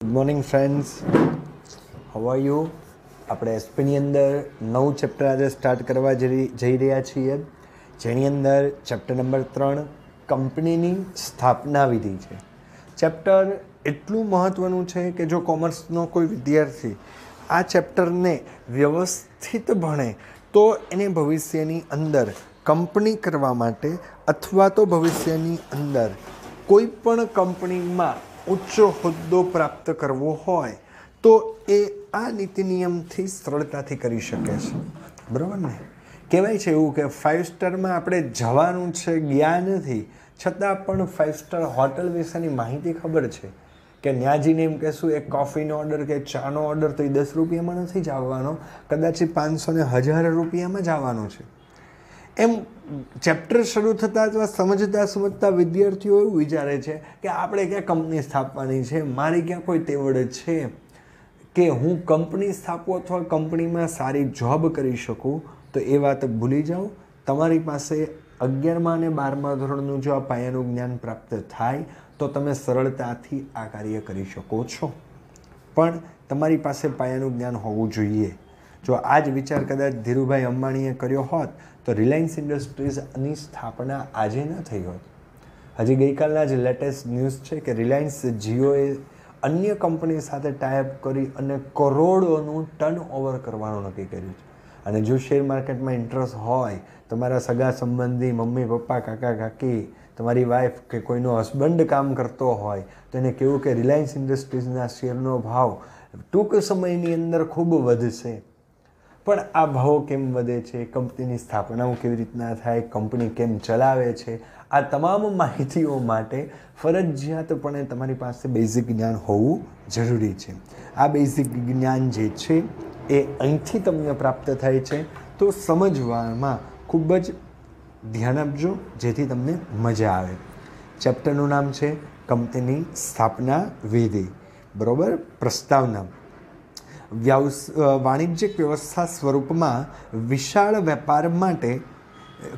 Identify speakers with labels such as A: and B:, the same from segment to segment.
A: Good morning friends, how are you? આપણે એસપીની અંદર નવું ચેપ્ટર આજે સ્ટાર્ટ કરવા જઈ રહ્યા છીએ, જેની અંદર ચેપ્ટર નંબર 3 કંપનીની સ્થાપના વિધિ છે. ચેપ્ટર એટલું મહત્ત્વનું છે કે જો કોમર્સનો કોઈ વિદ્યાર્થી આ ચેપ્ટરને વ્યવસ્થિત ભણે તો એને ભવિષ્યની અંદર કંપની કરવા માટે અથવા તો ભવિષ્યની અંદર કોઈ પણ કંપનીમાં ઉચ્ચ હોદ્દો પ્રાપ્ત કરવો હોય તો એ આ નીતિ નિયમથી સરળતાથી કરી શકે છે. બરાબર ને? કહેવાય છે એવું કે 5 સ્ટારમાં આપણે જવાનું છે, ગયા નથી, છતાં પણ 5 સ્ટાર હોટલ વિશેની માહિતી ખબર છે કે ત્યાં જઈને એમ કહેશું એક કોફીનો ઓર્ડર કે ચાનો ઓર્ડર તો એ 10 રૂપિયામાં નથી જ આવવાનો, કદાચ 500 ને 1000 રૂપિયામાં જ આવવાનો છે. એમ ચેપ્ટર શરૂ થતાં અથવા સમજતા વિદ્યાર્થીઓ એવું વિચારે છે કે આપણે ક્યાં કંપની સ્થાપવાની છે, મારી ક્યાં કોઈ તેવડ છે કે હું કંપની સ્થાપું અથવા કંપનીમાં સારી જોબ કરી શકું. તો એ વાત ભૂલી જાઓ. તમારી પાસે 11મા અને 12મા ધોરણનું જો આ પાયાનું જ્ઞાન પ્રાપ્ત થાય તો તમે સરળતાથી આ કાર્ય કરી શકો છો, પણ તમારી પાસે પાયાનું જ્ઞાન હોવું જોઈએ. જો આ જ વિચાર કદાચ ધીરુભાઈ અંબાણીએ કર્યો હોત તો રિલાયન્સ ઇન્ડસ્ટ્રીઝની સ્થાપના આજે ન થઈ હોત. હજી ગઈકાલના જ લેટેસ્ટ ન્યૂઝ છે કે રિલાયન્સ જીઓએ અન્ય કંપની સાથે ટાઈઅપ કરી અને કરોડોનું ટર્નઓવર કરવાનું નક્કી કર્યું છે. અને જો શેર માર્કેટમાં ઇન્ટરેસ્ટ હોય, તમારા સગા સંબંધી, મમ્મી પપ્પા, કાકા કાકી, તમારી વાઈફ કે કોઈનો હસબન્ડ કામ કરતો હોય તો એને કહેવું કે રિલાયન્સ ઇન્ડસ્ટ્રીઝના શેરનો ભાવ ટૂંક સમયની અંદર ખૂબ વધશે. પણ આ ભાવો કેમ વધે છે, કંપનીની સ્થાપનાઓ કેવી રીતના થાય, કંપની કેમ ચલાવે છે, આ તમામ માહિતીઓ માટે ફરજિયાતપણે તમારી પાસે બેઝિક જ્ઞાન હોવું જરૂરી છે. આ બેઝિક જ્ઞાન જે છે એ અહીંથી તમને પ્રાપ્ત થાય છે, તો સમજવામાં ખૂબ જ ધ્યાન આપજો જેથી તમને મજા આવે. ચેપ્ટરનું નામ છે કંપનીની સ્થાપના વિધિ. બરાબર? પ્રસ્તાવના: વાણિજ્યિક વ્યવસ્થા સ્વરૂપમાં વિશાળ વેપાર માટે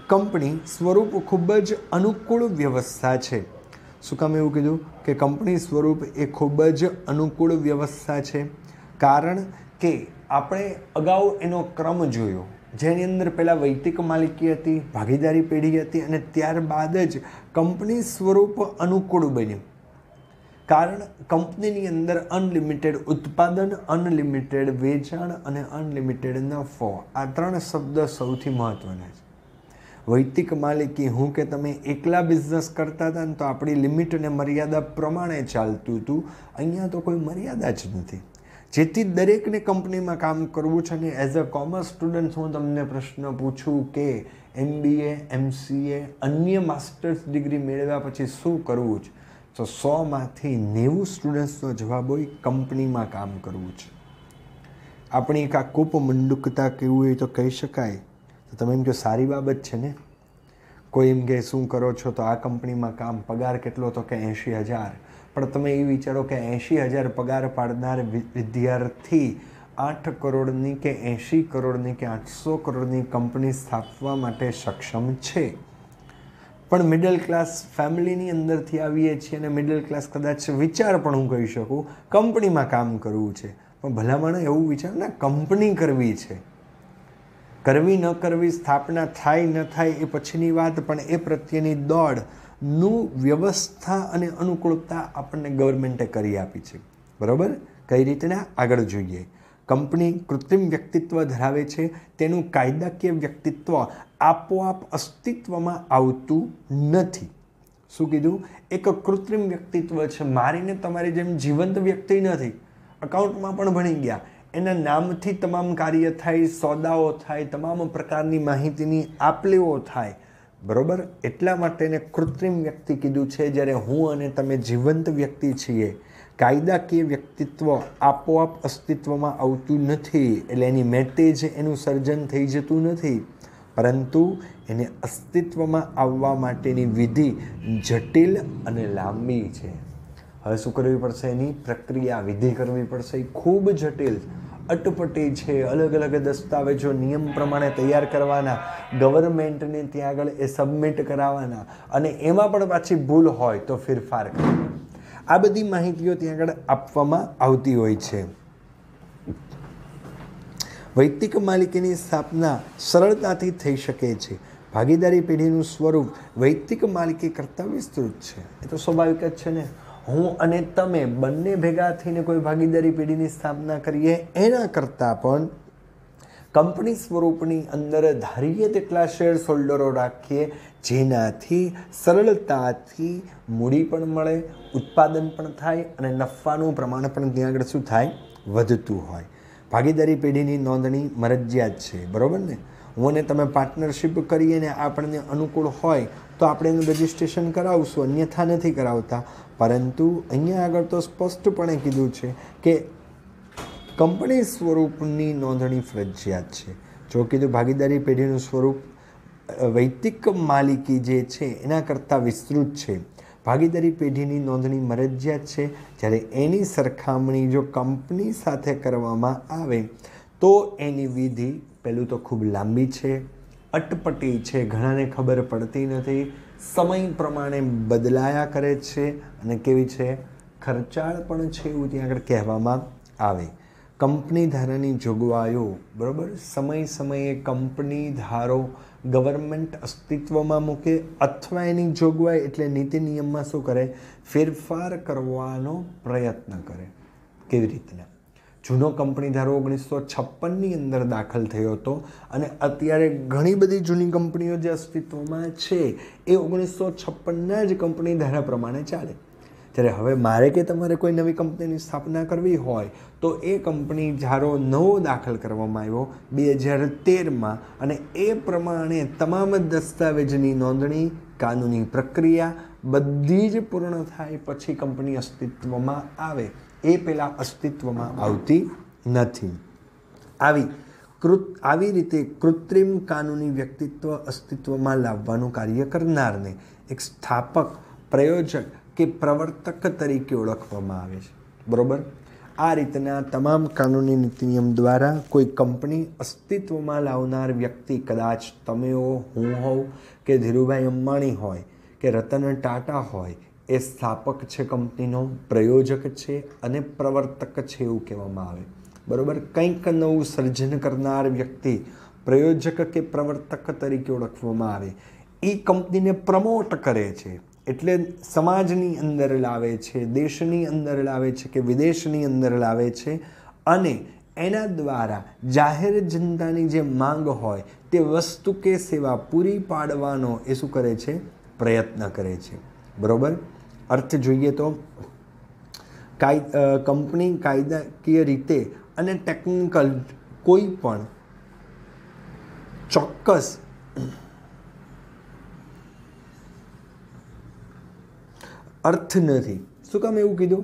A: કંપની સ્વરૂપ ખૂબ જ અનુકૂળ વ્યવસ્થા છે. શું કામ એવું કીધું કે કંપની સ્વરૂપ એ ખૂબ જ અનુકૂળ વ્યવસ્થા છે? કારણ કે આપણે અગાઉ એનો ક્રમ જોયો, જેની અંદર પહેલાં વૈયક્તિક માલિકી હતી, ભાગીદારી પેઢી હતી અને ત્યારબાદ જ કંપની સ્વરૂપ અનુકૂળ બન્યું. કારણ કંપનીની અંદર અનલિમિટેડ ઉત્પાદન, અનલિમિટેડ વેચાણ અને અનલિમિટેડ નફો, આ 3 શબ્દ સૌથી મહત્ત્વના છે. વૈયક્તિક માલિકી, હું કે તમે એકલા બિઝનેસ કરતા હતા ને તો આપણી લિમિટ અને મર્યાદા પ્રમાણે ચાલતું હતું. અહીંયા તો કોઈ મર્યાદા જ નથી, જેથી દરેકને કંપનીમાં કામ કરવું છે. અને એઝ અ કોમર્સ સ્ટુડન્ટ હું તમને પ્રશ્ન પૂછું કે MBA, MCA, અન્ય માસ્ટર્સ ડિગ્રી મેળવ્યા પછી શું કરવું છે, તો 100માંથી 90 સ્ટુડન્ટ્સનો જવાબ હોય કંપનીમાં કામ કરવું છે. આપણી એક આ કૂપ મંડુકતા કેવું હોય તો કહી શકાય. તો તમે એમ કહો સારી બાબત છે ને. કોઈ એમ કે શું કરો છો, તો આ કંપનીમાં કામ, પગાર કેટલો, તો કે 80,000. પણ તમે એ વિચારો કે 80,000 પગાર પાડનાર વિદ્યાર્થી 8 કરોડની કે 80 કરોડની કે 800 કરોડની કંપની સ્થાપવા માટે સક્ષમ છે. પણ મિડલ ક્લાસ ફેમિલીની અંદરથી આવીએ છીએ અને મિડલ ક્લાસ કદાચ વિચાર પણ હું કહી શકું કંપનીમાં કામ કરવું છે, પણ ભલામણ એવું વિચાર ના કંપની કરવી છે. કરવી ન કરવી, સ્થાપના થાય ન થાય એ પછીની વાત, પણ એ પ્રત્યેની દોડનું વ્યવસ્થા અને અનુકૂળતા આપણને ગવર્મેન્ટે કરી આપી છે. બરાબર? કઈ રીતના? આગળ જોઈએ. કંપની કૃત્રિમ વ્યક્તિત્વ ધરાવે છે, તેનું કાયદાકીય વ્યક્તિત્વ આપોઆપ અસ્તિત્વમાં આવતું નથી. શું કીધું? એક કૃત્રિમ વ્યક્તિત્વ છે, મારીને તમારી જેમ જીવંત વ્યક્તિ નથી. અકાઉન્ટમાં પણ ભણી ગયા, એના નામથી તમામ કાર્ય થાય, સોદાઓ થાય, તમામ પ્રકારની માહિતીની આપ-લેવો થાય. બરાબર? એટલા માટે એને કૃત્રિમ વ્યક્તિ કીધું છે. જ્યારે હું અને તમે જીવંત વ્યક્તિ છીએ, કાયદાકીય વ્યક્તિત્વ આપોઆપ અસ્તિત્વમાં આવતું નથી, એટલે એની મેટે જ એનું સર્જન થઈ જતું નથી, પરંતુ એને અસ્તિત્વમાં આવવા માટેની વિધિ જટિલ અને લાંબી છે. હવે શું કરવી પડશે? એની પ્રક્રિયા, વિધિ કરવી પડશે. એ ખૂબ જટિલ, અટપટી છે. અલગ અલગ દસ્તાવેજો નિયમ પ્રમાણે તૈયાર કરવાના, ગવર્મેન્ટને ત્યાં આગળ એ સબમિટ કરાવવાના, અને એમાં પણ પાછી ભૂલ હોય તો ફેરફાર કરવાના. આ બધી માહિતીઓ ત્યાં આગળ આપવામાં આવતી હોય છે. વૈયક્તિક માલિકીની સ્થાપના સરળતાથી થઈ શકે છે. ભાગીદારી પેઢીનું સ્વરૂપ વૈયક્તિક માલિકી કરતાં વિસ્તૃત છે. એ તો સ્વાભાવિક જ છે ને. હું અને તમે બંને ભેગા થઈને કોઈ ભાગીદારી પેઢીની સ્થાપના કરીએ એના કરતાં પણ કંપની સ્વરૂપની અંદર ધારીએ તેટલા શેર્સ હોલ્ડરો રાખીએ, જેનાથી સરળતાથી મૂડી પણ મળે, ઉત્પાદન પણ થાય અને નફાનું પ્રમાણ પણ ત્યાં આગળ શું થાય, વધતું હોય. ભાગીદારી પેઢીની નોંધણી મરજિયાત છે, બરાબર ને. હું અને તમે પાર્ટનરશિપ કરીએ ને આપણને અનુકૂળ હોય તો આપણે એનું રજિસ્ટ્રેશન કરાવશું, અન્યથા નથી કરાવતા. પરંતુ અહીંયા આગળ તો સ્પષ્ટપણે કીધું છે કે કંપની સ્વરૂપની નોંધણી ફરજિયાત છે. જો કીધું ભાગીદારી પેઢીનું સ્વરૂપ વૈયક્તિક માલિકી જે છે એના કરતાં વિસ્તૃત છે. ભાગીદારી પેઢીની નોંધણી મરજિયાત છે. જ્યારે એની સરખામણી જો કંપની સાથે કરવામાં આવે તો એની વિધિ પહેલું તો ખૂબ લાંબી છે, અટપટી છે, ઘણાને ખબર પડતી નથી, સમય પ્રમાણે બદલાયા કરે છે અને કેવી છે, ખર્ચાળ પણ છે એવું ત્યાં આગળ કહેવામાં આવે. કંપની ધારાની જોગવાઈઓ, બરાબર, સમય સમયે કંપની ધારો ગવર્મેન્ટ અસ્તિત્વમાં મૂકે અથવા એની જોગવાઈ એટલે નીતિ નિયમમાં શું કરે, ફેરફાર કરવાનો પ્રયત્ન કરે. કેવી રીતના? જૂનો કંપની ધારો 1956ની અંદર દાખલ થયો હતો અને અત્યારે ઘણી બધી જૂની કંપનીઓ જે અસ્તિત્વમાં છે એ 1956ના જ કંપની ધારા પ્રમાણે ચાલે. ત્યારે હવે મારે કે તમારે કોઈ નવી કંપનીની સ્થાપના કરવી હોય તો એ કંપની ધારો નવો દાખલ કરવામાં આવ્યો 2013માં અને એ પ્રમાણે તમામ દસ્તાવેજની નોંધણી, કાનૂની પ્રક્રિયા બધી જ પૂર્ણ થાય પછી કંપની અસ્તિત્વમાં આવે. એ પહેલાં અસ્તિત્વમાં આવતી નથી. આવી રીતે કૃત્રિમ કાનૂની વ્યક્તિત્વ અસ્તિત્વમાં લાવવાનું કાર્ય કરનારને એક સ્થાપક, પ્રયોજક કે પ્રવર્તક તરીકે ઓળખવામાં આવે છે, બરાબર. આ રીતના તમામ કાનૂની નીતિ નિયમ દ્વારા કોઈ કંપની અસ્તિત્વમાં લાવનાર વ્યક્તિ કદાચ તમે હો, હું હોઉં કે ધીરુભાઈ અંબાણી હોય કે રતન ટાટા હોય, એ સ્થાપક છે કંપનીનો, પ્રયોજક છે અને પ્રવર્તક છે એવું કહેવામાં આવે, બરાબર. કંઈક નવું સર્જન કરનાર વ્યક્તિ પ્રયોજક કે પ્રવર્તક તરીકે ઓળખવામાં આવે. એ કંપનીને પ્રમોટ કરે છે એટલે સમાજની અંદર લાવે છે, દેશની અંદર લાવે છે કે વિદેશની અંદર લાવે છે અને એના દ્વારા જાહેર જનતાની જે માંગ હોય તે વસ્તુ કે સેવા પૂરી પાડવાનો એ શું કરે છે, પ્રયત્ન કરે છે, બરાબર. અર્થ જોઈએ તો કંપની કાયદાકીય રીતે અને ટેકનિકલ કોઈ પણ ચોક્કસ અર્થ નથી. શું કામ એવું કીધું?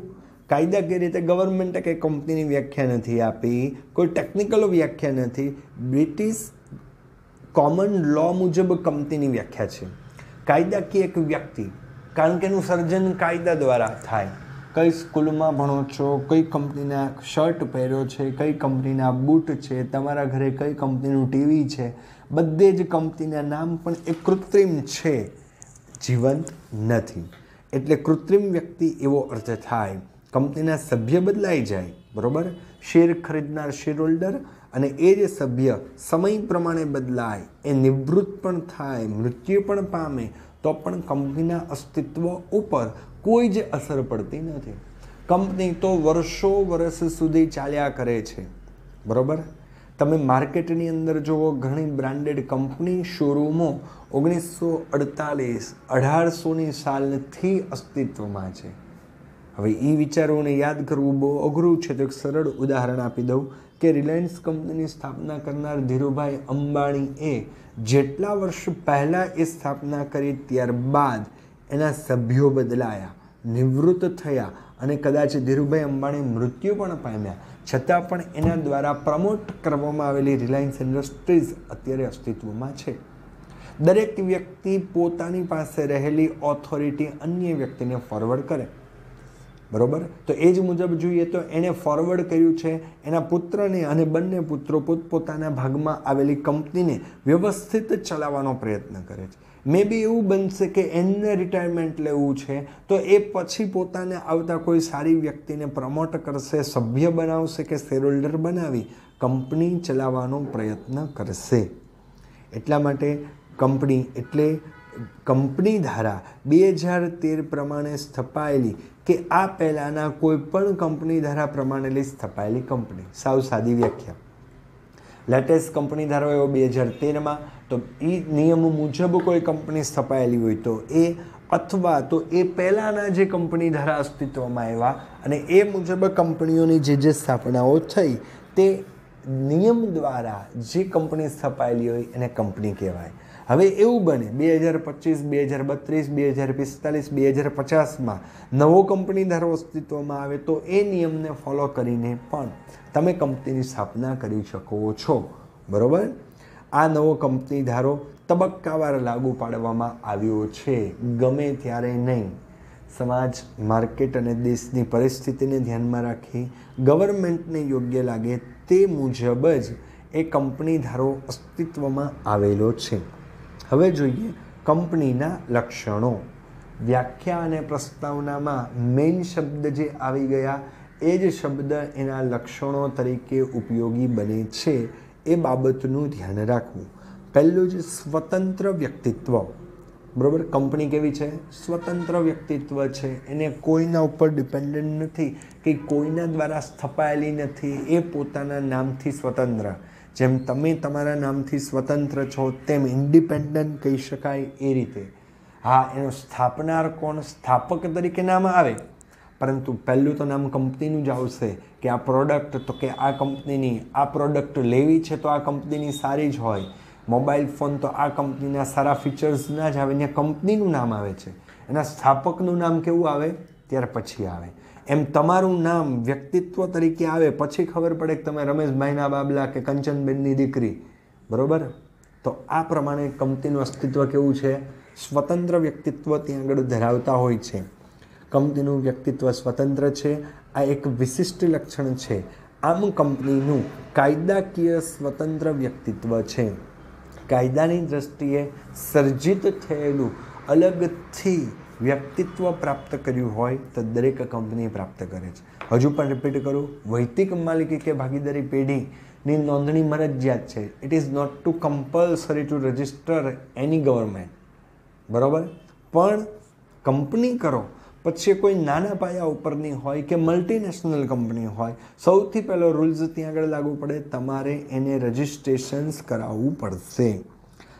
A: કાયદાકીય રીતે ગવર્મેન્ટે કંઈ કંપનીની વ્યાખ્યા નથી આપી, કોઈ ટેકનિકલ વ્યાખ્યા નથી. બ્રિટિશ કોમન લો મુજબ કંપનીની વ્યાખ્યા છે. કાયદાકીય એક વ્યક્તિ, કારણ કે એનું સર્જન કાયદા દ્વારા થાય. કઈ સ્કૂલમાં ભણો છો, કઈ કંપનીના શર્ટ પહેર્યો છે, કઈ કંપનીના બૂટ છે, તમારા ઘરે કઈ કંપનીનું ટીવી છે, બધે જ કંપનીના નામ પણ એ કૃત્રિમ છે, જીવંત નથી. એટલે કૃત્રિમ વ્યક્તિ એવો અર્થ થાય. કંપનીના સભ્ય બદલાઈ જાય, બરાબર. શેર ખરીદનાર શેર હોલ્ડર અને એ જે સભ્ય સમય પ્રમાણે બદલાય, એ નિવૃત્ત પણ થાય, મૃત્યુ પણ પામે તો પણ કંપનીના અસ્તિત્વ ઉપર કોઈ જ અસર પડતી નથી. કંપની તો વર્ષો સુધી ચાલ્યા કરે છે, બરાબર. તમે માર્કેટની અંદર જુઓ, ઘણી બ્રાન્ડેડ કંપની શોરૂમો 1948-1800ની સાલથી અસ્તિત્વમાં છે. હવે એ વિચારોને યાદ કરવું બહુ અઘરું છે, તો એક સરળ ઉદાહરણ આપી દઉં કે રિલાયન્સ કંપનીની સ્થાપના કરનાર ધીરુભાઈ અંબાણીએ જેટલા વર્ષ પહેલાં એ સ્થાપના કરી ત્યારબાદ એના સભ્યો બદલાયા, નિવૃત્ત થયા અને કદાચ ધીરુભાઈ અંબાણી મૃત્યુ પણ પામ્યા, છતાં પણ એના દ્વારા પ્રમોટ કરવામાં આવેલી રિલાયન્સ ઇન્ડસ્ટ્રીઝ અત્યારે અસ્તિત્વમાં છે. દરેક વ્યક્તિ પોતાની પાસે રહેલી ઓથોરિટી અન્ય વ્યક્તિને ફોરવર્ડ કરે, બરાબર. તો એ જ મુજબ જોઈએ તો એણે ફોરવર્ડ કર્યું છે એના પુત્રને, અને બંને પુત્રો પોતપોતાના ભાગમાં આવેલી કંપનીને વ્યવસ્થિત ચલાવવાનો પ્રયત્ન કરે છે. મે બી એવું બનશે કે એમને રિટાયરમેન્ટ લેવું છે તો એ પછી પોતાને આવતા કોઈ સારી વ્યક્તિને પ્રમોટ કરશે, સભ્ય બનાવશે કે શેરહોલ્ડર બનાવી કંપની ચલાવવાનો પ્રયત્ન કરશે. એટલા માટે કંપની એટલે કંપની ધારા 2013 પ્રમાણે સ્થપાયેલી કે આ પહેલાંના કોઈ પણ કંપની ધારા પ્રમાણે સ્થપાયેલી કંપની. સાવ સાદી વ્યાખ્યા. લેટેસ્ટ કંપની ધારો એવો 2013માં, તો એ નિયમ મુજબ કોઈ કંપની સ્થપાયેલી હોય તો એ, અથવા તો એ પહેલાંના જે કંપની ધારા અસ્તિત્વમાં આવ્યા અને એ મુજબ કંપનીઓની જે સ્થાપનાઓ થઈ તે નિયમ દ્વારા જે કંપની સ્થપાયેલી હોય એને કંપની કહેવાય. હવે એવું બને 2025, 2032, 2045, 2050માં નવો કંપની ધારો અસ્તિત્વમાં આવે તો એ નિયમને ફોલો કરીને પણ તમે કંપનીની સ્થાપના કરી શકો છો. બરાબર. આ નવો કંપની ધારો તબક્કાવાર લાગુ પાડવામાં આવ્યો છે, ગમે ત્યારે નહીં. સમાજ, માર્કેટ અને દેશની પરિસ્થિતિને ધ્યાનમાં રાખી ગવર્મેન્ટને યોગ્ય લાગે તે મુજબ જ એ કંપની ધારો અસ્તિત્વમાં આવેલો છે. હવે જોઈએ કંપનીના લક્ષણો. વ્યાખ્યા અને પ્રસ્તાવનામાં મેઇન શબ્દ જે આવી ગયા એ જ શબ્દ એના લક્ષણો તરીકે ઉપયોગી બને છે, એ બાબતનું ધ્યાન રાખવું. પહેલું જ સ્વતંત્ર વ્યક્તિત્વ. બરાબર. કંપની કેવી છે? સ્વતંત્ર વ્યક્તિત્વ છે. એને કોઈના ઉપર ડિપેન્ડન્ટ નથી કે કોઈના દ્વારા સ્થપાયેલી નથી. એ પોતાના નામથી સ્વતંત્ર. જેમ તમે તમારા નામથી સ્વતંત્ર છો તેમ ઇન્ડિપેન્ડન્ટ કહી શકાય એ રીતે. હા, એનો સ્થાપનાર કોણ? સ્થાપક તરીકે નામ આવે, પરંતુ પહેલું તો નામ કંપનીનું જ આવશે કે આ પ્રોડક્ટ, તો કે આ કંપનીની. આ પ્રોડક્ટ લેવી છે તો આ કંપનીની સારી જ હોય. મોબાઈલ ફોન તો આ કંપનીના સારા ફીચર્સ ના જ આવે, ત્યાં કંપનીનું નામ આવે છે. એના સ્થાપકનું નામ કેવું આવે ત્યાર પછી આવે. એમ તમારું નામ વ્યક્તિત્વ તરીકે આવે પછી ખબર પડે કે તમે રમેશભાઈના બાબલા કે કંચનબેનની દીકરી. બરાબર. તો આ પ્રમાણે કંપનીનું અસ્તિત્વ કેવું છે? સ્વતંત્ર વ્યક્તિત્વ ત્યાં આગળ ધરાવતા હોય છે. કંપનીનું વ્યક્તિત્વ સ્વતંત્ર છે, આ એક વિશિષ્ટ લક્ષણ છે. આમ કંપનીનું કાયદાકીય સ્વતંત્ર વ્યક્તિત્વ છે. કાયદાની દ્રષ્ટિએ સર્જિત થયેલું અલગથી વ્યક્તિત્વ પ્રાપ્ત કર્યું હોય તો દરેક કંપની પ્રાપ્ત કરે છે. હજુ પણ રિપીટ કરું, વૈયક્તિક માલિકી કે ભાગીદારી પેઢીની નોંધણી મરજિયાત છે. It is not to compulsory to register any government. બરાબર. પણ કંપની કરો પછી કોઈ નાના પાયા ઉપરની હોય કે મલ્ટીનેશનલ કંપની હોય, સૌથી પહેલો રૂલ્સ ત્યાં આગળ લાગુ પડે, તમારે એને રજિસ્ટ્રેશન્સ કરાવવું પડશે.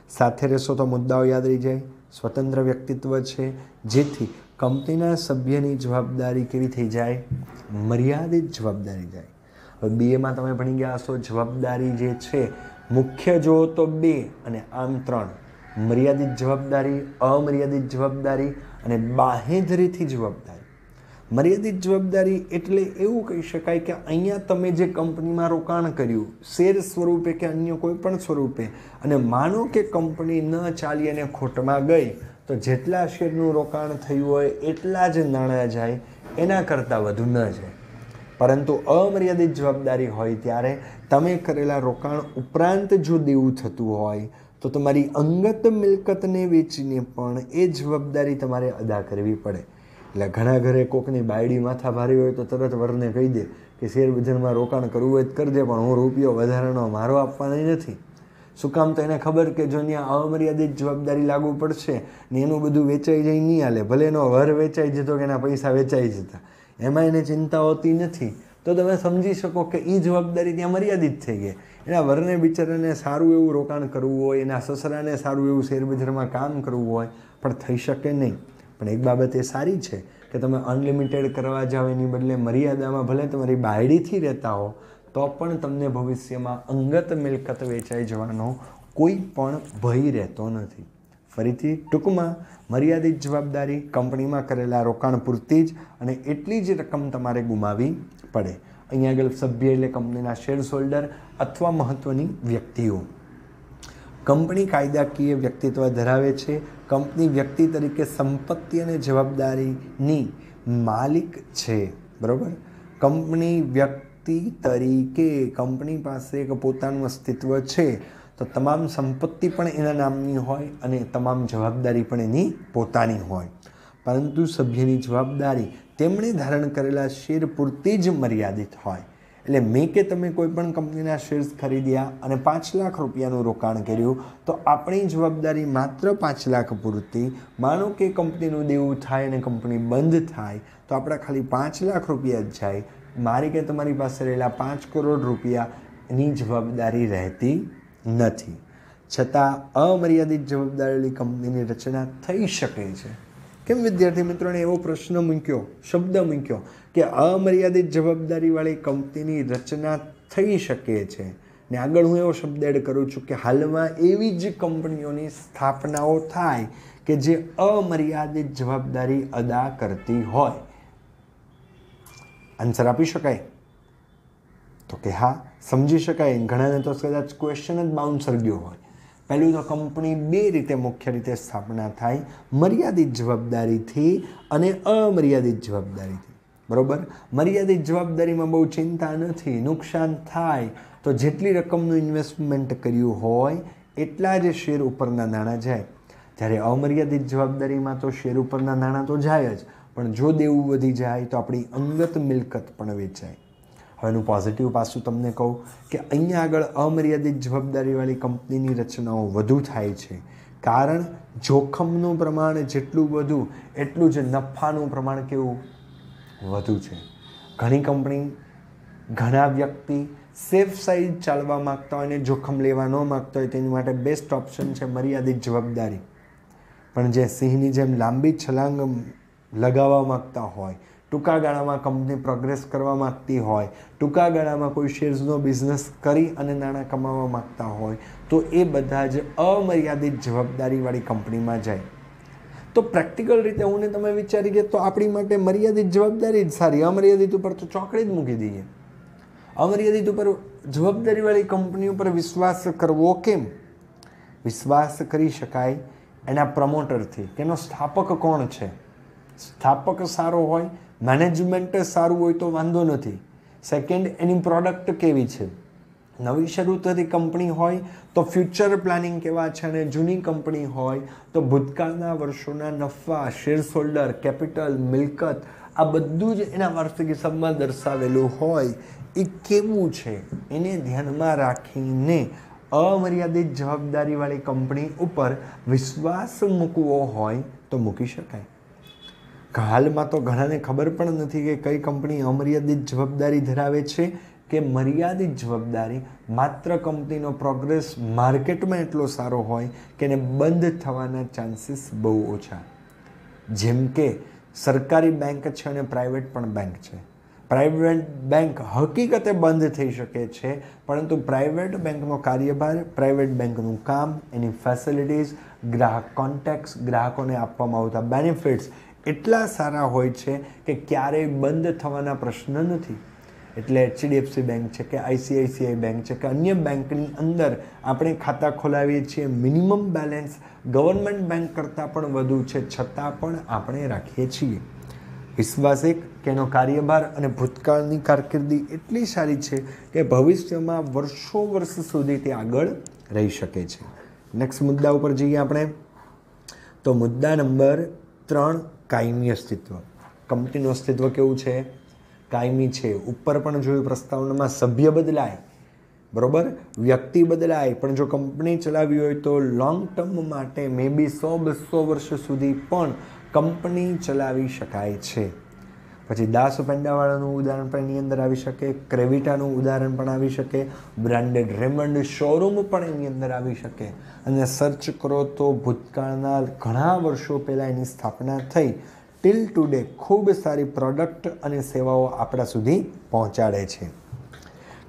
A: સાથે રહેશો તો મુદ્દાઓ યાદ રહી જાય. સ્વતંત્ર વ્યક્તિત્વ છે, જેથી કંપનીના સભ્યની જવાબદારી કેવી થઈ જાય? મર્યાદિત જવાબદારી જાય. હવે BAમાં તમે ભણી ગયા હશો, જવાબદારી જે છે મુખ્ય જુઓ તો 2 અને આમ 3. મર્યાદિત જવાબદારી, અમર્યાદિત જવાબદારી અને બાંહેધરીથી જવાબદારી. મર્યાદિત જવાબદારી એટલે એવું કહી શકાય કે અહીંયા તમે જે કંપનીમાં રોકાણ કર્યું શેર સ્વરૂપે કે અન્ય કોઈ પણ સ્વરૂપે, અને માનો કે કંપની ન ચાલી અને ખોટમાં ગઈ, તો જેટલા શેરનું રોકાણ થયું હોય એટલા જ નાણાં જાય, એના કરતાં વધુ ન જાય. પરંતુ અમર્યાદિત જવાબદારી હોય ત્યારે તમે કરેલા રોકાણ ઉપરાંત જો દેવું થતું હોય તો તમારી અંગત મિલકતને વેચીને પણ એ જવાબદારી તમારે અદા કરવી પડે. એટલે ઘણા ઘરે કોકની બાયડી માથા ભારી હોય તો તરત વરને કહી દે કે શેર બજારમાં રોકાણ કરવું હોય તો કરજે, પણ હું રૂપિયો વધારાનો મારો આપવાની નથી. શું કામ? તો એને ખબર કે જો ત્યાં અમર્યાદિત જવાબદારી લાગુ પડશે ને એનું બધું વેચાઈ જાય નહીં હાલે, ભલે એનો વર વેચાઈ જતો કે એના પૈસા વેચાઈ જતા, એમાં એને ચિંતા હોતી નથી. તો તમે સમજી શકો કે એ જવાબદારી ત્યાં મર્યાદિત થઈ ગઈ. એના વરને બિચારાને સારું એવું રોકાણ કરવું હોય, એના સસરાને સારું એવું શેરબજારમાં કામ કરવું હોય, પણ થઈ શકે નહીં. પણ એક બાબત એ સારી છે કે તમે અનલિમિટેડ કરવા જાઓ એની બદલે મર્યાદામાં ભલે તમારી બાયડીથી રહેતા હો તો પણ તમને ભવિષ્યમાં અંગત મિલકત વેચાઈ જવાનો કોઈ પણ ભય રહેતો નથી. ફરીથી ટૂંકમાં, મર્યાદિત જવાબદારી કંપનીમાં કરેલા રોકાણ પૂરતી જ, અને એટલી જ રકમ તમારે ગુમાવવી પડે. અહીંયા આગળ સભ્ય એટલે કંપનીના શેર્સ હોલ્ડર અથવા મહત્ત્વની વ્યક્તિઓ. કંપની કાયદાકીય વ્યક્તિત્વ ધરાવે છે. કંપની વ્યક્તિ તરીકે સંપત્તિ અને જવાબદારીની માલિક છે, બરાબર. કંપની વ્યક્તિ તરીકે કંપની પાસે એક પોતાનું અસ્તિત્વ છે, તો તમામ સંપત્તિ પણ એના નામની હોય અને તમામ જવાબદારી પણ એની પોતાની હોય. પરંતુ સભ્યની જવાબદારી તેમણે ધારણ કરેલા શેર પૂરતી જ મર્યાદિત હોય. એટલે મેં કે તમે કોઈ પણ કંપનીના શેર્સ ખરીદ્યા અને 5 લાખ રૂપિયાનું રોકાણ કર્યું, તો આપણી જવાબદારી માત્ર 5 લાખ પૂરતી. માનો કે કંપનીનું દેવું થાય અને કંપની બંધ થાય, તો આપણા ખાલી 5 લાખ રૂપિયા જ જાય. મારી કે તમારી પાસે રહેલા 5 કરોડ રૂપિયાની જવાબદારી રહેતી નથી. છતાં અમર્યાદિત જવાબદારીવાળી કંપનીની રચના થઈ શકે છે. કેમ વિદ્યાર્થી મિત્રોને એવો પ્રશ્ન મૂક્યો, શબ્દ મૂક્યો કે અમર્યાદિત જવાબદારીવાળી કંપનીની રચના થઈ શકે છે. ને આગળ હું એવો શબ્દ એડ કરું છું કે હાલમાં એવી જ કંપનીઓની સ્થાપનાઓ થાય કે જે અમર્યાદિત જવાબદારી અદા કરતી હોય. આન્સર આપી શકાય? તો કે હા, સમજી શકાય. ઘણાને તો કદાચ ક્વેશ્ચન જ બાઉન્સર ગયો હોય. પહેલું તો કંપની 2 રીતે મુખ્ય રીતે સ્થાપના થાય, મર્યાદિત જવાબદારીથી અને અમર્યાદિત જવાબદારીથી. બરાબર. મર્યાદિત જવાબદારીમાં બહુ ચિંતા નથી, નુકસાન થાય તો જેટલી રકમનું ઇન્વેસ્ટમેન્ટ કર્યું હોય એટલા જ શેર ઉપરના નાણાં જાય. જ્યારે અમર્યાદિત જવાબદારીમાં તો શેર ઉપરના નાણાં તો જાય જ, પણ જો દેવું વધી જાય તો આપણી અંગત મિલકત પણ વેચાય. હવેનું પોઝિટિવ પાસું તમને કહું કે અહીંયા આગળ અમર્યાદિત જવાબદારીવાળી કંપનીની રચનાઓ વધુ થાય છે, કારણ જોખમનું પ્રમાણ જેટલું વધુ એટલું જ નફાનું પ્રમાણ કેવું વધુ છે. ઘણી કંપની, ઘણા વ્યક્તિ સેફ સાઈડ ચાલવા માગતા હોય અને જોખમ લેવા ન માગતા હોય, તેની માટે બેસ્ટ ઓપ્શન છે મર્યાદિત જવાબદારી. પણ જે સિંહની જેમ લાંબી છલાંગ લગાવવા માગતા હોય, ટૂંકા ગાળામાં કંપની પ્રોગ્રેસ કરવા માગતી હોય, ટૂંકા ગાળામાં કોઈ શેર્સનો બિઝનેસ કરી અને નાણાં કમાવા માગતા હોય, તો એ બધા જ અમર્યાદિત જવાબદારીવાળી કંપનીમાં જાય. તો પ્રેક્ટિકલ રીતે હું ને તમે વિચારી કે તો આપણી માટે મર્યાદિત જવાબદારી જ સારી, અમર્યાદિત ઉપર તો ચોકડી જ મૂકી દઈએ. અમર્યાદિત ઉપર જવાબદારીવાળી કંપની ઉપર વિશ્વાસ કરવો કેમ? વિશ્વાસ કરી શકાય એના પ્રમોટરથી કે એનો સ્થાપક કોણ છે. સ્થાપક સારો હોય, મેનેજમેન્ટ સારું હોય તો વાંધો નથી. સેકન્ડ, એની પ્રોડક્ટ કેવી છે. નવી શરૂ થતી કંપની હોય તો ફ્યુચર પ્લાનિંગ કેવા છે, અને જૂની કંપની હોય તો ભૂતકાળના વર્ષોના નફા, શેર્સ હોલ્ડર, કેપિટલ, મિલકત, આ બધું જ એના વાર્ષિક હિસાબમાં દર્શાવેલું હોય એ કેવું છે, એને ધ્યાનમાં રાખીને અમર્યાદિત જવાબદારીવાળી કંપની ઉપર વિશ્વાસ મૂકવો હોય તો મૂકી શકાય. હાલમાં તો ઘણાને ખબર પણ નથી કે કઈ કંપની અમર્યાદિત જવાબદારી ધરાવે છે કે મર્યાદિત જવાબદારી. માત્ર કંપનીનો પ્રોગ્રેસ માર્કેટમાં એટલો સારો હોય કે એને બંધ થવાના ચાન્સીસ બહુ ઓછા. જેમ કે સરકારી બેંક છે અને પ્રાઇવેટ પણ બેંક છે. પ્રાઇવેટ બેંક હકીકતે બંધ થઈ શકે છે, પરંતુ પ્રાઇવેટ બેંકનો કાર્યભાર, પ્રાઇવેટ બેંકનું કામ, એની ફેસિલિટીઝ, ગ્રાહક કોન્ટેક્ટ્સ, ગ્રાહકોને આપવામાં આવતા બેનિફિટ્સ એટલા સારા હોય છે કે ક્યારેય બંધ થવાના પ્રશ્ન નથી. એટલે HDFC બેંક છે કે ICICI બેંક છે કે અન્ય બેંકની અંદર આપણે ખાતા ખોલાવીએ છીએ, મિનિમમ બેલેન્સ ગવર્મેન્ટ બેંક કરતાં પણ વધુ છે, છતાં પણ આપણે રાખીએ છીએ. વિશ્વાસ એક કે એનો કાર્યભાર અને ભૂતકાળની કારકિર્દી એટલી સારી છે કે ભવિષ્યમાં વર્ષો સુધી તે આગળ રહી શકે છે. નેક્સ્ટ મુદ્દા ઉપર જઈએ આપણે. તો મુદ્દા નંબર 3, કાયમી અસ્તિત્વ. કંપનીનું અસ્તિત્વ કેવું છે? કાયમી છે. ઉપર પણ જોયું પ્રસ્તાવનામાં સભ્ય બદલાય, બરાબર, વ્યક્તિ બદલાય, પણ જો કંપની ચલાવી હોય તો લોંગ ટર્મ માટે મે બી 100-200 વર્ષ સુધી પણ કંપની ચલાવી શકાય છે. પછી દાસ પેંડાવાળાનું ઉદાહરણ પણ એની અંદર આવી શકે, ક્રેવિટાનું ઉદાહરણ પણ આવી શકે, બ્રાન્ડેડ રેમંડ શોરૂમ પણ એની અંદર આવી શકે. અને સર્ચ કરો તો ભૂતકાળના ઘણા વર્ષો પહેલાં એની સ્થાપના થઈ, ટિલ ટુડે ખૂબ સારી પ્રોડક્ટ અને સેવાઓ આપણા સુધી પહોંચાડે છે.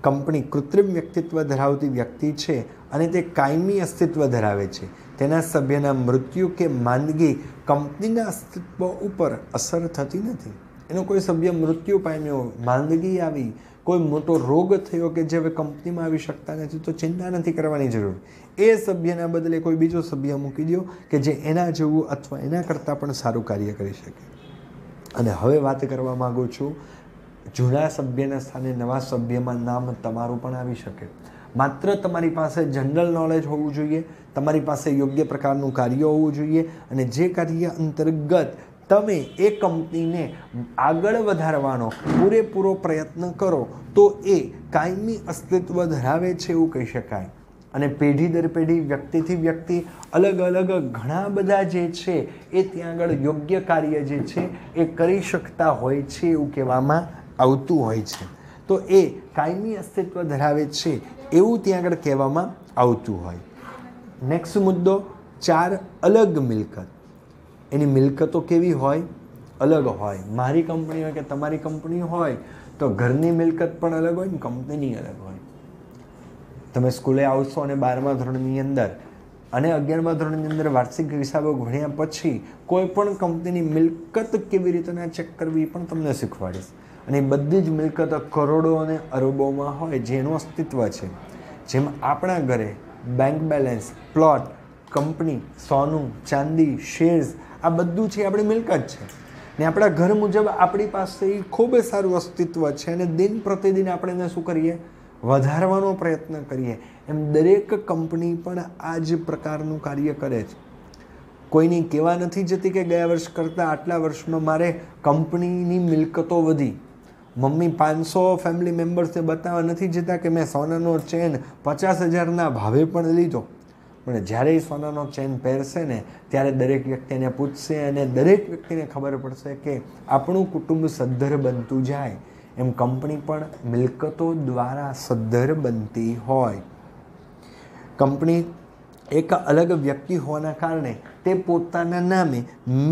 A: કંપની કૃત્રિમ વ્યક્તિત્વ ધરાવતી વ્યક્તિ છે અને તે કાયમી અસ્તિત્વ ધરાવે છે. તેના સભ્યના મૃત્યુ કે માંદગી કંપનીના અસ્તિત્વ ઉપર અસર થતી નથી. એનો કોઈ સભ્ય મૃત્યુ પામ્યો, માંદગી આવી, કોઈ મોટો રોગ થયો કે જે હવે કંપનીમાં આવી શકતા નથી, તો ચિંતા નથી કરવાની જરૂર. એ સભ્યના બદલે કોઈ બીજો સભ્ય મૂકી દો કે જે એના જેવું અથવા એના કરતાં પણ સારું કાર્ય કરી શકે. અને હવે વાત કરવા માગું છું, જૂના સભ્યના સ્થાને નવા સભ્યમાં નામ તમારું પણ આવી શકે. માત્ર તમારી પાસે જનરલ નોલેજ હોવું જોઈએ, તમારી પાસે યોગ્ય પ્રકારનું કાર્ય હોવું જોઈએ, અને જે કાર્ય અંતર્ગત તમે એ કંપનીને આગળ વધારવાનો પૂરેપૂરો પ્રયત્ન કરો તો એ કાયમી અસ્તિત્વ ધરાવે છે એવું કહી શકાય. અને પેઢી દર પેઢી, વ્યક્તિથી વ્યક્તિ, અલગ અલગ ઘણા બધા જે છે એ ત્યાં આગળ યોગ્ય કાર્ય જે છે એ કરી શકતા હોય છે એવું કહેવામાં આવતું હોય છે. તો એ કાયમી અસ્તિત્વ ધરાવે છે એવું ત્યાં આગળ કહેવામાં આવતું હોય. નેક્સ્ટ મુદ્દો, 4 અલગ મિલકત. એની મિલકતો કેવી હોય? અલગ હોય. મારી કંપની હોય કે તમારી કંપની હોય તો ઘરની મિલકત પણ અલગ હોય ને કંપનીની અલગ હોય. તમે સ્કૂલે આવશો અને 12મા ધોરણની અંદર અને 11મા ધોરણની અંદર વાર્ષિક હિસાબો ભણ્યા પછી કોઈ પણ કંપનીની મિલકત કેવી રીતના ચેક કરવી પણ તમને શીખવાડીશ. અને બધી જ મિલકતો કરોડો અને અરબોમાં હોય જેનું અસ્તિત્વ છે. જેમ આપણા ઘરે બેંક બેલેન્સ, પ્લોટ, કંપની, સોનું, ચાંદી, શેર્સ, આ બધું છે આપણી મિલકત છે. ને આપણા ઘર મુજબ આપણી પાસે ખૂબ સારું અસ્તિત્વ છે અને દિન પ્રતિદિન આપણે એને શું કરીએ? વધારવાનો પ્રયત્ન કરીએ. એમ દરેક કંપની પણ આ જ પ્રકારનું કાર્ય કરે છે. કોઈની કહેવા નથી જતી કે ગયા વર્ષ કરતાં આટલા વર્ષમાં મારે કંપનીની મિલકતો વધી. મમ્મી 500 ફેમિલી મેમ્બર્સને બતાવવા નથી જતા કે મેં સોનાનો ચેન 50,000ના ભાવે પણ લીધો. પણ જ્યારે એ સોનાનો ચેન પહેરશે ને ત્યારે દરેક વ્યક્તિને પૂછશે અને દરેક વ્યક્તિને ખબર પડશે કે આપણું કુટુંબ સદ્ધર બનતું જાય. એમ કંપની પણ મિલકતો દ્વારા સદ્ધર બનતી હોય. કંપની એક અલગ વ્યક્તિ હોવાના કારણે તે પોતાના નામે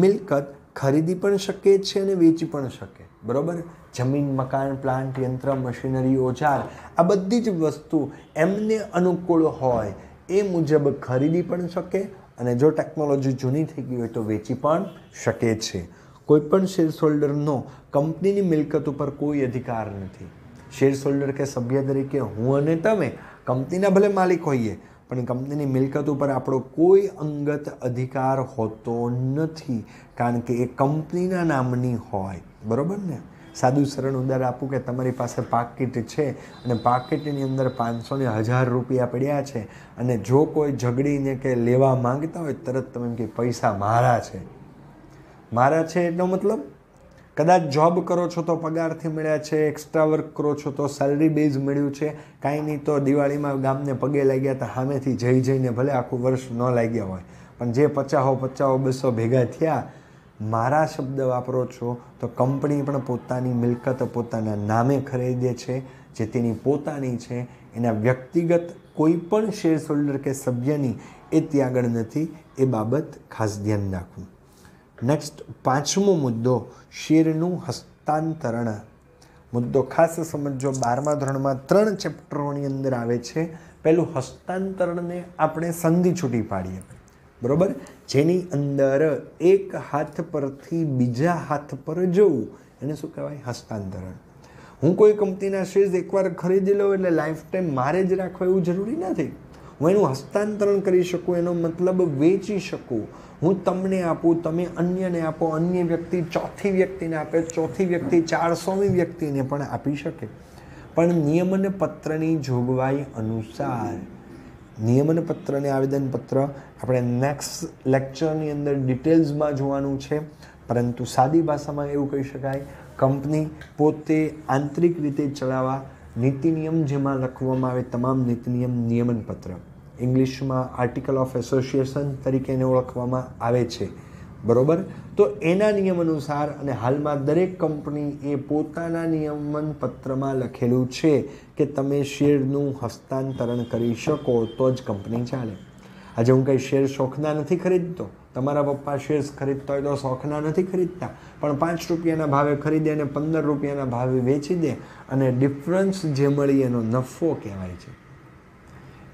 A: મિલકત ખરીદી પણ શકે છે અને વેચી પણ શકે. બરાબર? જમીન, મકાન, પ્લાન્ટ, યંત્ર, મશીનરી, ઓજાર, આ બધી જ વસ્તુ એમને અનુકૂળ હોય એ મુજબ ખરીદી પણ શકે અને જો ટેકનોલોજી જૂની થઈ ગઈ હોય તો વેચી પણ શકે છે. કોઈપણ શેર્સ હોલ્ડરનો કંપનીની મિલકત ઉપર કોઈ અધિકાર નથી. શેર્સ હોલ્ડર કે સભ્ય તરીકે હું અને તમે કંપનીના ભલે માલિક હોઈએ પણ કંપનીની મિલકત ઉપર આપણો કોઈ અંગત અધિકાર હોતો નથી, કારણ કે એ કંપનીના નામની હોય. બરાબર ને? સાદું સરળ ઉદાહરણ આપું કે તમારી પાસે પાકીટ છે અને પાકીટની અંદર 500 ને 1000 રૂપિયા પડ્યા છે અને જો કોઈ ઝઘડીને કે લેવા માંગતા હોય તરત તમે એમ કે પૈસા મારા છે. મારા છે એટલો મતલબ કદાચ જોબ કરો છો તો પગારથી મળ્યા છે, એક્સ્ટ્રા વર્ક કરો છો તો સેલરી બેઝ મળ્યું છે, કાંઈ નહીં તો દિવાળીમાં ગામને પગે લાગ્યા હતા સામેથી જઈને ભલે આખું વર્ષ ન લાગ્યા હોય પણ જે 50 200 ભેગા થયા, મારા શબ્દ વાપરો છો તો કંપની પણ પોતાની મિલકત પોતાના નામે ખરીદે છે જે તેની પોતાની છે. એના વ્યક્તિગત કોઈ પણ શેર્સ હોલ્ડર કે સભ્યની એ ત્યાં આગળ નથી. એ બાબત ખાસ ધ્યાન રાખવું. નેક્સ્ટ 5મો મુદ્દો, શેરનું હસ્તાંતરણ. મુદ્દો ખાસ સમજો. 12મા ધોરણમાં 3 ચેપ્ટરોની અંદર આવે છે. પહેલું, હસ્તાંતરણને આપણે સંધિ છૂટી પાડીએ. બરાબર? જેની અંદર એક હાથ પરથી બીજા હાથ પર જવું એને શું કહેવાય? હસ્તાંતરણ. હું કોઈ કંપનીના શેર્સ એકવાર ખરીદી લઉં એટલે લાઈફ ટાઈમ મારે જ રાખવા એવું જરૂરી નથી. હું એનું હસ્તાંતરણ કરી શકું, એનો મતલબ વેચી શકું. હું તમને આપું, તમે અન્યને આપો, અન્ય વ્યક્તિ ચોથી વ્યક્તિને આપે, ચોથી વ્યક્તિ 400મી વ્યક્તિને પણ આપી શકે. પણ નિયમન પત્રની જોગવાઈ અનુસાર, નિયમન પત્ર અને આવેદનપત્ર આપણે નેક્સ્ટ લેક્ચરની અંદર ડિટેલ્સમાં જોવાનું છે. પરંતુ સાદી ભાષામાં એવું કહી શકાય, કંપની પોતે આંતરિક રીતે ચલાવવા નીતિ નિયમ જેમાં લખવામાં આવે તમામ નીતિ નિયમ નિયમન પત્ર, ઇંગ્લિશમાં આર્ટિકલ ઓફ એસોસિએશન તરીકે એને ઓળખવામાં આવે છે. બરાબર? તો એના નિયમ અનુસાર અને હાલમાં દરેક કંપની એ પોતાના નિયમન પત્રમાં લખેલું છે કે તમે શેરનું હસ્તાંતરણ કરી શકો તો જ કંપની ચાલે. આજે હું કંઈ શેર શોખના નથી ખરીદતો. તમારા પપ્પા શેર્સ ખરીદતા હોય તો શોખના નથી ખરીદતા, પણ 5 રૂપિયાના ભાવે ખરીદે અને 15 રૂપિયાના ભાવે વેચી દે અને ડિફરન્સ જે મળી એનો નફો કહેવાય છે.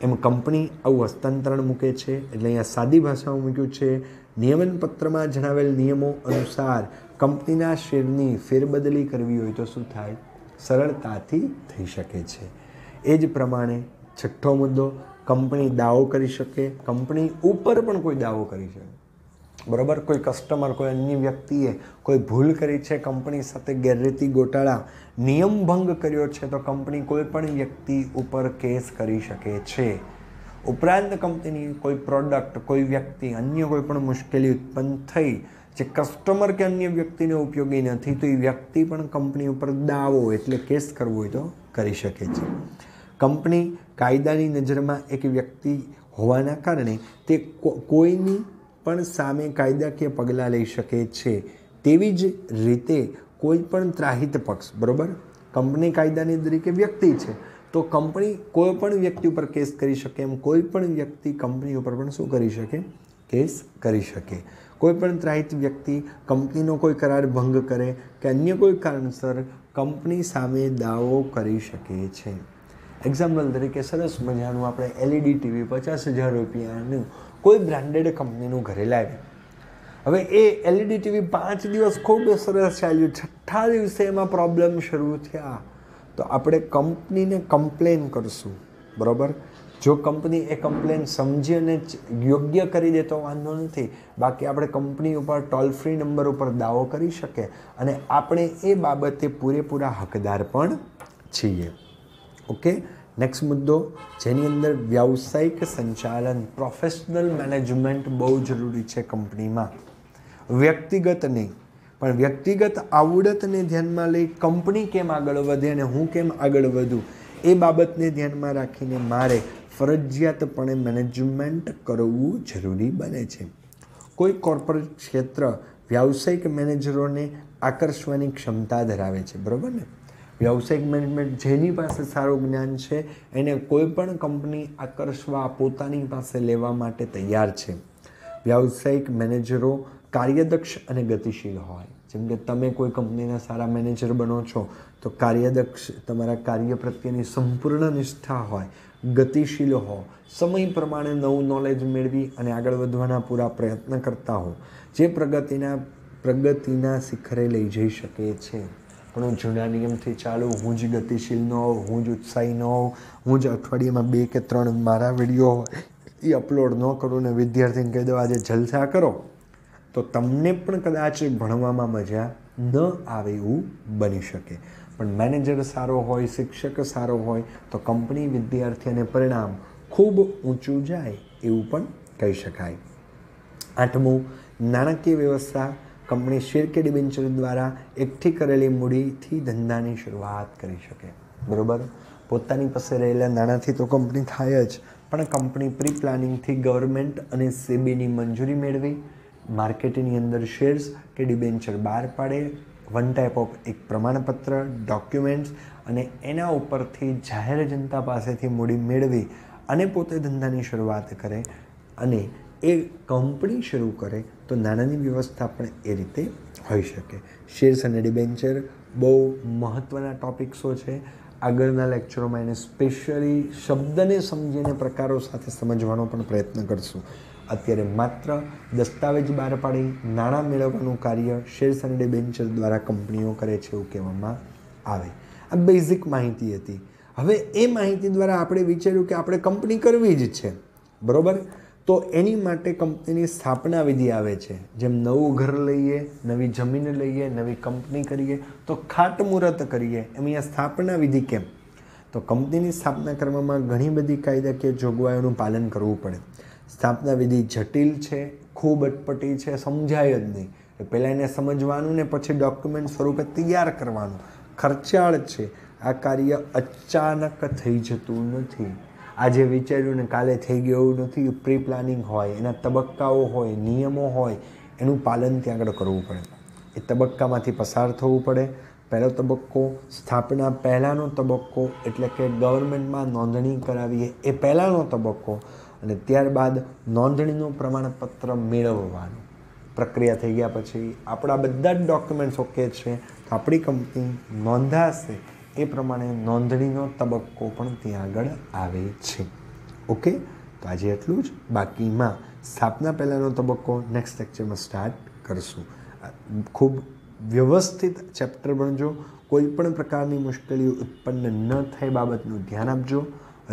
A: એમ કંપની આવું હસ્તાંતરણ મૂકે છે. એટલે અહીંયા સાદી ભાષામાં મૂક્યું છે, નિયમન પત્રમાં જણાવેલ નિયમો અનુસાર કંપનીના શેરની ફેરબદલી કરવી હોય તો શું થાય? સરળતાથી થઈ શકે છે. એ જ પ્રમાણે 6થો મુદ્દો, કંપની દાવો કરી શકે. કંપની ઉપર પણ કોઈ દાવો કરી શકે. બરાબર. કોઈ કસ્ટમર, કોઈ અન્ય વ્યક્તિએ કોઈ ભૂલ કરી છે, કંપની સાથે ગેરરીતિ ગોટાળા, નિયમ ભંગ કર્યો છે, તો કંપની કોઈ પણ વ્યક્તિ ઉપર કેસ કરી શકે છે. ઉપરાંત કંપનીની કોઈ પ્રોડક્ટ, કોઈ વ્યક્તિ, અન્ય કોઈ પણ મુશ્કેલી ઉત્પન્ન થઈ જે કસ્ટમર કે અન્ય વ્યક્તિને ઉપયોગી નથી, તો એ વ્યક્તિ પણ કંપની ઉપર દાવો એટલે કેસ કરવો હોય તો કરી શકે છે. કંપની કાયદાની નજરમાં એક વ્યક્તિ હોવાના કારણે તે કોઈની પણ સામે કાયદાકીય પગલાં લઈ શકે છે. તેવી જ રીતે કોઈ પણ ત્રાહિત પક્ષ, બરાબર, કંપની કાયદાની તરીકે વ્યક્તિ છે તો કંપની કોઈ પણ વ્યક્તિ ઉપર કેસ કરી શકે, એમ કોઈ પણ વ્યક્તિ કંપની ઉપર પણ શું કરી શકે? કેસ કરી શકે. કોઈ પણ ત્રાહિત વ્યક્તિ કંપનીનો કોઈ કરાર ભંગ કરે કે અન્ય કોઈ કારણસર કંપની સામે દાવો કરી શકે છે. એક્ઝામ્પલ તરીકે સરસ મજાનું આપણે LED ટીવી 50,000 રૂપિયાનું કોઈ બ્રાન્ડેડ કંપનીનું ઘરે લાવ્યા. હવે એ LED ટીવી 5 દિવસ ખૂબ સરસ ચાલ્યું, 6થા દિવસે એમાં પ્રોબ્લેમ શરૂ થયા તો આપણે કંપનીને કમ્પ્લેન કરશું, બરાબર. જો કંપની એ કમ્પ્લેન સમજી અને યોગ્ય કરી દે તો વાંધો નથી, બાકી આપણે કંપની ઉપર ટોલ ફ્રી નંબર ઉપર દાવો કરી શકીએ અને આપણે એ બાબતે પૂરેપૂરા હકદાર પણ છીએ. ઓકે. નેક્સ્ટ મુદ્દો, જેની અંદર વ્યાવસાયિક સંચાલન, પ્રોફેશનલ મેનેજમેન્ટ બહુ જરૂરી છે કંપનીમાં. વ્યક્તિગત નહીં પણ વ્યક્તિગત આવડતને ધ્યાનમાં લઈ કંપની કેમ આગળ વધે અને હું કેમ આગળ વધું એ બાબતને ધ્યાનમાં રાખીને મારે ફરજિયાતપણે મેનેજમેન્ટ કરવું જરૂરી બને છે. કોઈ કોર્પોરેટ ક્ષેત્ર વ્યાવસાયિક મેનેજરોને આકર્ષવાની ક્ષમતા ધરાવે છે, બરાબર ને. વ્યાવસાયિક મેનેજમેન્ટ જેની પાસે સારું જ્ઞાન છે એને કોઈ પણ કંપની આકર્ષવા, પોતાની પાસે લેવા માટે તૈયાર છે. વ્યાવસાયિક મેનેજરો કાર્યદક્ષ અને ગતિશીલ હોય. જેમ કે તમે કોઈ કંપનીના સારા મેનેજર બનો છો તો કાર્યદક્ષ, તમારા કાર્ય પ્રત્યેની સંપૂર્ણ નિષ્ઠા હોય, ગતિશીલ હો, સમય પ્રમાણે નવું નોલેજ મેળવી અને આગળ વધવાના પૂરા પ્રયત્ન કરતા હો, જે પ્રગતિના શિખરે લઈ જઈ શકે છે. પણ હું જૂના નિયમથી ચાલુ, હું જ ગતિશીલ ન હોઉં, હું જ ઉત્સાહી ન હોઉં, હું જ અઠવાડિયામાં 2 કે 3 મારા વિડીયો એ અપલોડ ન કરું ને વિદ્યાર્થીને કહી દો આજે જલસા કરો, તો તમને પણ કદાચ ભણવામાં મજા ન આવે એવું બની શકે. પણ મેનેજર સારો હોય, શિક્ષક સારો હોય તો કંપની, વિદ્યાર્થી અને પરિણામ ખૂબ ઊંચું જાય એવું પણ કહી શકાય. 8મું, નાણાકીય વ્યવસ્થા. કંપની શેર કે ડિબેન્ચર દ્વારા એકઠી કરેલી મૂડીથી ધંધાની શરૂઆત કરી શકે, બરાબર. પોતાની પાસે રહેલા નાણાંથી તો કંપની થાય જ, પણ કંપની પ્રી પ્લાનિંગથી ગવર્મેન્ટ અને સેબીની મંજૂરી મેળવી માર્કેટની અંદર શેર્સ કે ડિબેન્ચર બહાર પાડે, વન ટાઈપ ઓફ એક પ્રમાણપત્ર, ડોક્યુમેન્ટ્સ, અને એના ઉપરથી જાહેર જનતા પાસેથી મૂડી મેળવી અને પોતે ધંધાની શરૂઆત કરે અને એ કંપની શરૂ કરે તો નાણાંની વ્યવસ્થા પણ એ રીતે હોઈ શકે. શેર્સ અને ડિબેન્ચર બહુ મહત્ત્વના ટૉપિક્સો છે. આગળના લેક્ચરોમાં એને સ્પેશિયલી શબ્દને સમજીને પ્રકારો સાથે સમજવાનો પણ પ્રયત્ન કરશું. અત્યારે માત્ર દસ્તાવેજ બહાર પાડી નાણાં મેળવવાનું કાર્ય શેર્સ અને ડિબેન્ચર દ્વારા કંપનીઓ કરે છે એવું કહેવામાં આવે. આ બેઝિક માહિતી હતી. હવે એ માહિતી દ્વારા આપણે વિચાર્યું કે આપણે કંપની કરવી જ છે, બરાબર. તો એની માટે કંપનીની સ્થાપના વિધિ આવે છે. જેમ નવું ઘર લઈએ, નવી જમીન લઈએ, નવી કંપની કરીએ તો ખાતમુહૂર્ત કરીએ, એમ અહીંયા સ્થાપના વિધિ કેમ? તો કંપનીની સ્થાપના કરવામાં ઘણી બધી કાયદાકીય જોગવાઈઓનું પાલન કરવું પડે. સ્થાપના વિધિ જટિલ છે, ખૂબ અટપટી છે, સમજાય જ નહીં. પહેલાં એને સમજવાનું ને પછી ડોક્યુમેન્ટ સ્વરૂપે તૈયાર કરવાનું, ખર્ચાળ છે. આ કાર્ય અચાનક થઈ જતું નથી. આજે વિચાર્યું ને કાલે થઈ ગયું એવું નથી. પ્રી પ્લાનિંગ હોય, એના તબક્કાઓ હોય, નિયમો હોય, એનું પાલન ત્યાં આગળ કરવું પડે. એ તબક્કામાંથી પસાર થવું પડે. પહેલો તબક્કો સ્થાપના પહેલાંનો તબક્કો એટલે કે ગવર્મેન્ટમાં નોંધણી કરાવીએ એ પહેલાંનો તબક્કો, અને ત્યારબાદ નોંધણીનું પ્રમાણપત્ર મેળવવાનું. પ્રક્રિયા થઈ ગયા પછી આપણા બધા જ ડોક્યુમેન્ટ્સ ઓકે છે તો આપણી કંપની નોંધાશે. એ પ્રમાણે નોંધણીનો તબક્કો પણ ત્યાં આગળ આવે છે. ઓકે, તો આજે એટલું જ. બાકીમાં સ્થાપના પહેલાંનો તબક્કો નેક્સ્ટ લેક્ચરમાં સ્ટાર્ટ કરશું. ખૂબ વ્યવસ્થિત ચેપ્ટર બનજો. કોઈ પણ પ્રકારની મુશ્કેલીઓ ઉત્પન્ન ન થાય બાબતનું ધ્યાન આપજો,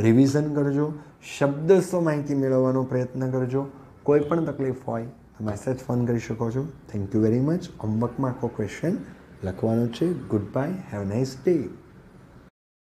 A: રિવિઝન કરજો, શબ્દસ્વ માહિતી મેળવવાનો પ્રયત્ન કરજો. કોઈ પણ તકલીફ હોય મેસેજ ફોન કરી શકો છો. Thank you very much. હોમવર્કમાં આખો ક્વેશ્ચન લખવાનો છે. Good bye, have nice day.